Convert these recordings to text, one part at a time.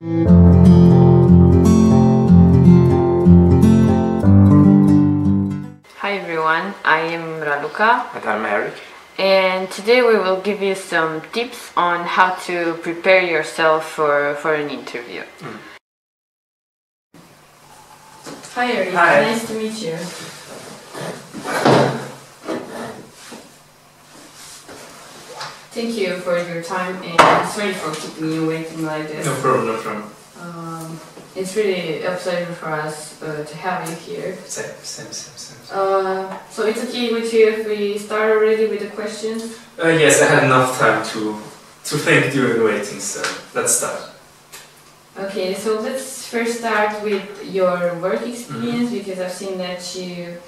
Hi everyone, I am Raluca. And I'm Erik. And today we will give you some tips on how to prepare yourself for an interview. Hi Erik, Hi. Nice to meet you. Thank you for your time and sorry for keeping you waiting like this. No problem, no problem. It's really a pleasure for us to have you here. Same. So it's okay with you if we start already with the questions? Yes, I had enough time to think during waiting, so let's start. Okay, so let's first start with your work experience because I've seen that you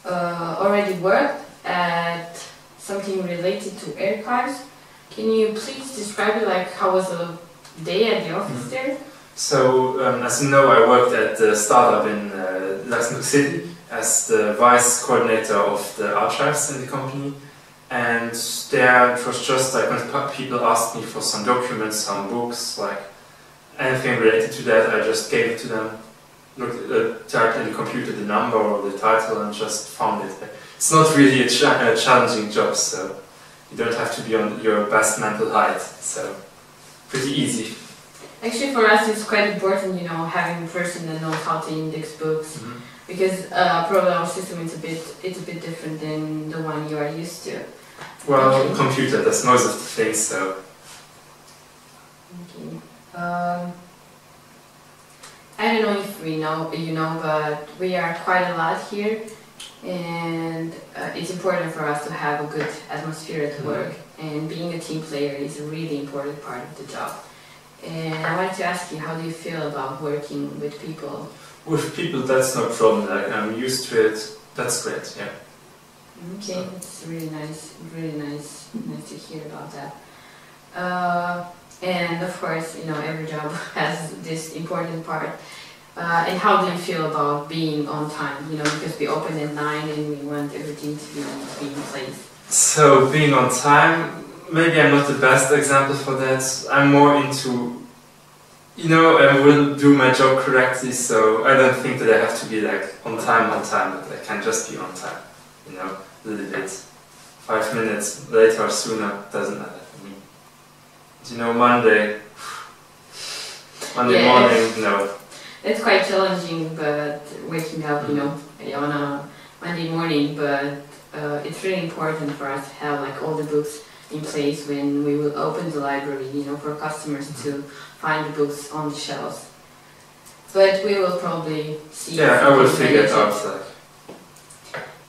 already worked at something related to archives. Can you please describe it, like how was a day at the office there? So, as you know, I worked at the startup in Luxembourg City as the vice coordinator of the archives in the company. And there it was just like when people asked me for some documents, some books, like anything related to that, I just gave it to them, typed in the computer the number or the title and just found it. It's not really a challenging job, so you don't have to be on your best mental height, so pretty easy. Actually, for us, it's quite important, you know, having a person that knows how to index books, because probably our system is it's a bit different than the one you are used to. Well, okay. Computer does most of the things, so. Okay. I don't know if you know, but we are quite a lot here, and it's important for us to have a good atmosphere at work. And being a team player is a really important part of the job. And I wanted to ask you, how do you feel about working with people? With people, that's no problem. Like, I'm used to it. That's great. Yeah. Okay, it's really nice to hear about that. And of course, you know, every job has this important part. And how do you feel about being on time? You know, because we open at 9 and we want everything to be in place. So being on time, maybe I'm not the best example for that. I'm more into, you know, I will do my job correctly, so I don't think that I have to be like on time, but I can just be on time, you know, a little bit. 5 minutes later or sooner doesn't matter for me. You know, Monday morning, no. It's quite challenging, but waking up, you know, on a Monday morning, but it's really important for us to have like all the books in place when we will open the library, you know, for customers to find the books on the shelves. But we will probably see. Yeah, I will figure it out.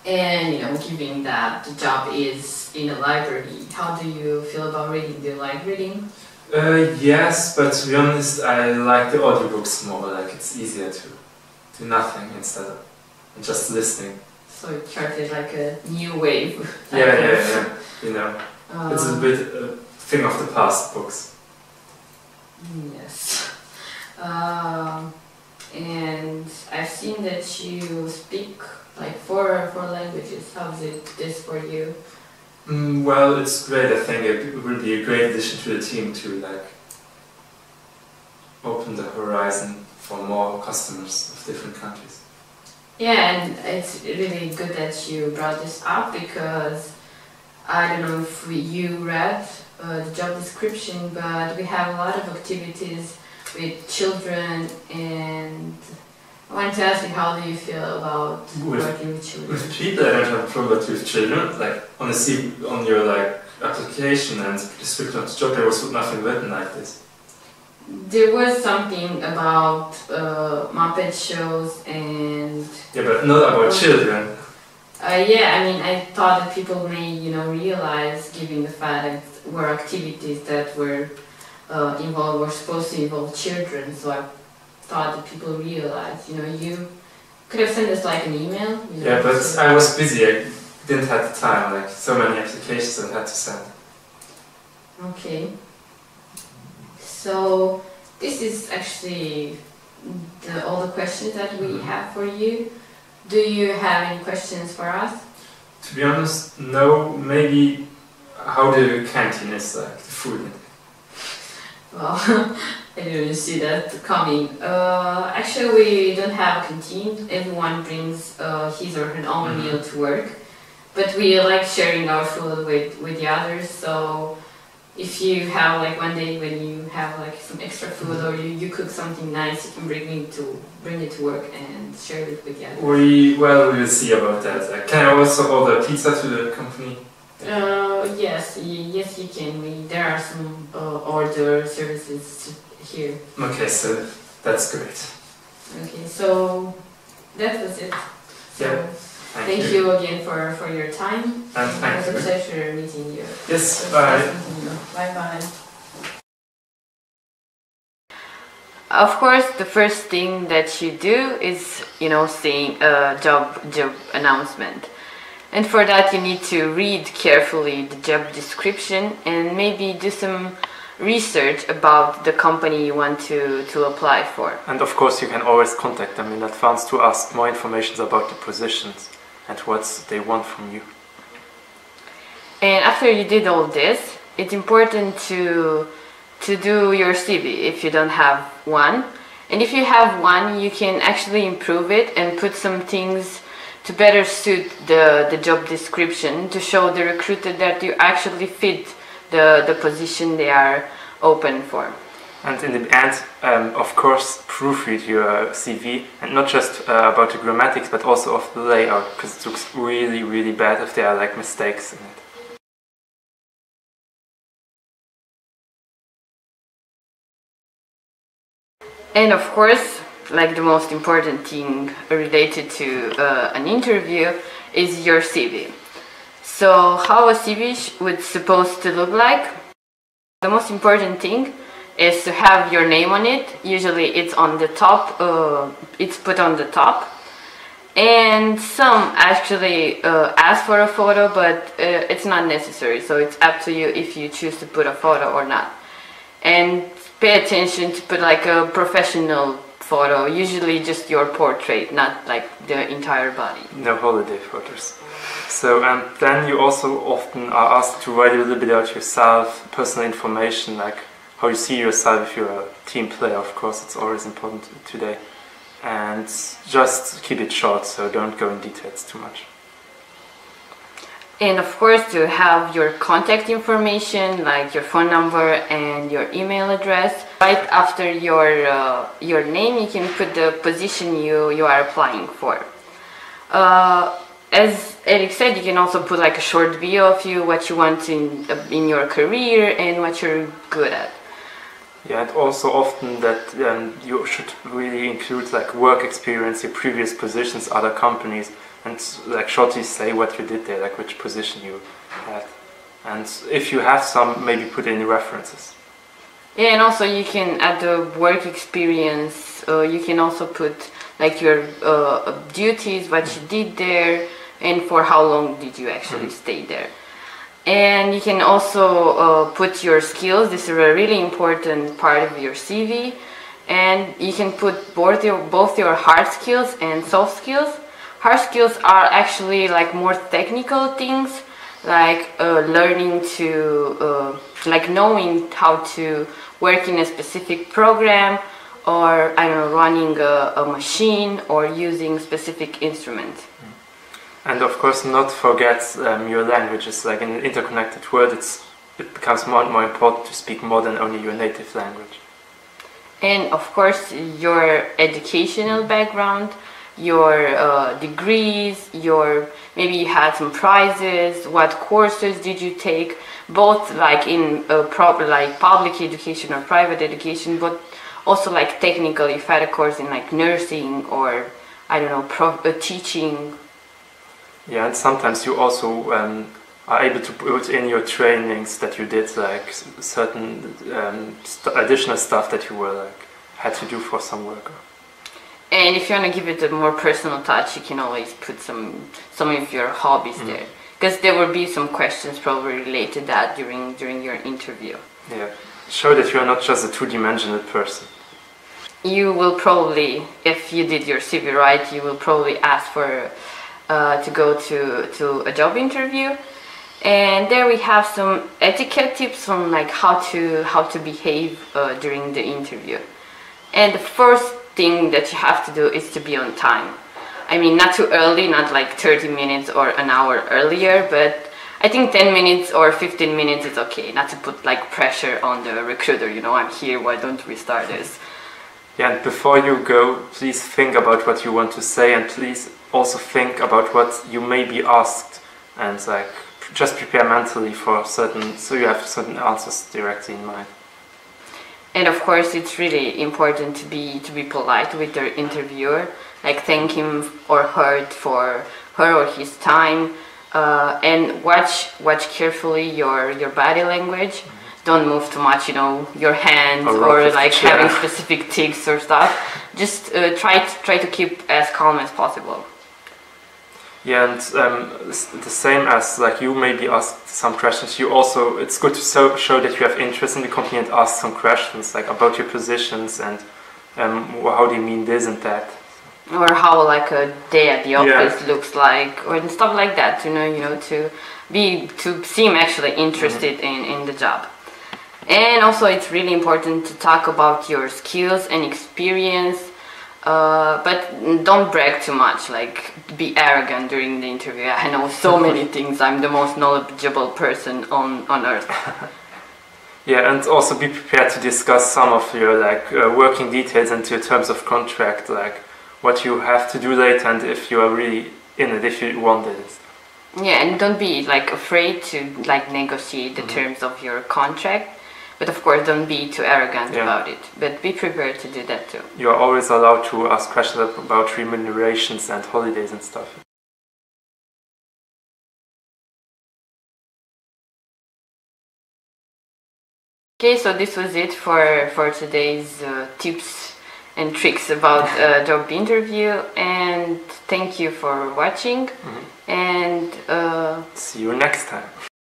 And you know, given that the job is in a library, how do you feel about reading? Do you like reading? Yes, but to be honest, I like the audiobooks more. Like it's easier to do nothing instead of just listening. So it started like a new wave. Yeah. You know. It's a bit a thing of the past, books. Yes. And I've seen that you speak like four languages. How is this for you? Well, it's great. I think it will be a great addition to the team to like open the horizon for more customers of different countries. Yeah, and it's really good that you brought this up because I don't know if you read the job description, but we have a lot of activities with children, and I wanted to ask you, how do you feel about working with children? With people, I don't have a problem with children. Like on your like application and description of the job, there was nothing written like this. There was something about Muppet shows and. Yeah, but not about children. Yeah, I mean, I thought that people may, you know, realize, given the fact that were activities that were were supposed to involve children, so I thought that people realized, you know, you could have sent us like an email. You know, yeah, but I was busy, I didn't have the time, like so many applications I had to send. Okay. So, this is actually all the questions that we have for you. Do you have any questions for us? To be honest, no. Maybe how the canteen is like, the food. Well, I didn't see that coming. Actually, we don't have a canteen. Everyone brings his or her own meal to work. But we like sharing our food with the others. So if you have like one day when you have like some extra food or you cook something nice, you can bring it to work and share it with the others. We will see about that. Can I also order pizza to the company? Yes, you can. There are some order services here. Okay, so that's great. Okay, so that was it. So yeah. Thank you again for your time. And thank you. It was a pleasure meeting you. Yes, bye. Bye bye. Of course, the first thing that you do is, seeing a job announcement. And for that you need to read carefully the job description and maybe do some research about the company you want to apply for. And of course you can always contact them in advance to ask more information about the positions and what they want from you. And after you did all this, it's important to do your CV if you don't have one. And if you have one, you can actually improve it and put some things to better suit the job description to show the recruiter that you actually fit the position they are open for. And in the end, of course, proofread your CV, and not just about the grammatics, but also of the layout, because it looks really, really bad if there are like mistakes in it. And of course, like the most important thing related to an interview is your CV. So how a CV would supposed to look like? The most important thing is to have your name on it. Usually it's on the top, it's put on the top. And some actually ask for a photo, but it's not necessary. So it's up to you if you choose to put a photo or not. And pay attention to put like a professional photo, usually just your portrait, not like the entire body. No holiday photos. So then you also often are asked to write a little bit about yourself, personal information, like how you see yourself if you're a team player. Of course, it's always important today. And just keep it short, so don't go in details too much. And of course, to have your contact information, like your phone number and your email address. Right after your name, you can put the position you are applying for. As Erik said, you can also put like a short video of you, what you want in your career and what you're good at. Yeah, and also often that you should really include like work experience, your previous positions, other companies, and like shortly say what you did there, like which position you had. And if you have some, maybe put in references. Yeah, and also you can add the work experience. You can also put like your duties, what you did there, and for how long did you actually stay there. And you can also put your skills. This is a really important part of your CV. And you can put both your hard skills and soft skills. Hard skills are actually like more technical things, like learning to, like knowing how to work in a specific program, or I don't know, running a machine or using specific instruments. And of course, not forget your languages. Like in an interconnected world, it becomes more and more important to speak more than only your native language. And of course, your educational background, your degrees, maybe you had some prizes, what courses did you take, both like in public education or private education, but also like technical, you've had a course in like nursing or I don't know, teaching. Yeah, and sometimes you also are able to put in your trainings that you did, like certain additional stuff that you were had to do for some work. And if you want to give it a more personal touch, you can always put some of your hobbies there, because there will be some questions probably related to that during your interview. Yeah, show that you are not just a two-dimensional person. You will probably, if you did your CV right, you will probably ask for to go to a job interview, And there we have some etiquette tips on like how to behave during the interview. And the first thing that you have to do is to be on time. I mean, not too early, not like 30 minutes or an hour earlier, but I think 10 minutes or 15 minutes is okay. Not to put like pressure on the recruiter, you know, I'm here, why don't we start this? Yeah, and before you go, please think about what you want to say, and please also think about what you may be asked, and like just prepare mentally for certain, so you have certain answers directly in mind. And of course, it's really important to be polite with the interviewer, like thank him or her for her or his time, and watch carefully your body language. Mm-hmm. Don't move too much, you know, your hands or like having specific tics or stuff. Just try to keep as calm as possible. Yeah, and the same as like you may be asked some questions, you also, it's good to show that you have interest in the company and ask some questions like about your positions and how do you mean this and that. Or how like a day at the office looks like, or stuff like that, you know, to seem actually interested in the job. And also it's really important to talk about your skills and experience. But don't brag too much, like be arrogant during the interview. I know so many things, I'm the most knowledgeable person on earth. Yeah, and also be prepared to discuss some of your like working details and your terms of contract, like what you have to do later and if you are really in it, if you want it. Yeah, and don't be like afraid to like negotiate the terms of your contract. But of course, don't be too arrogant about it. But be prepared to do that too. You are always allowed to ask questions about remunerations and holidays and stuff. Okay, so this was it for today's tips and tricks about job interview. And thank you for watching. And see you next time.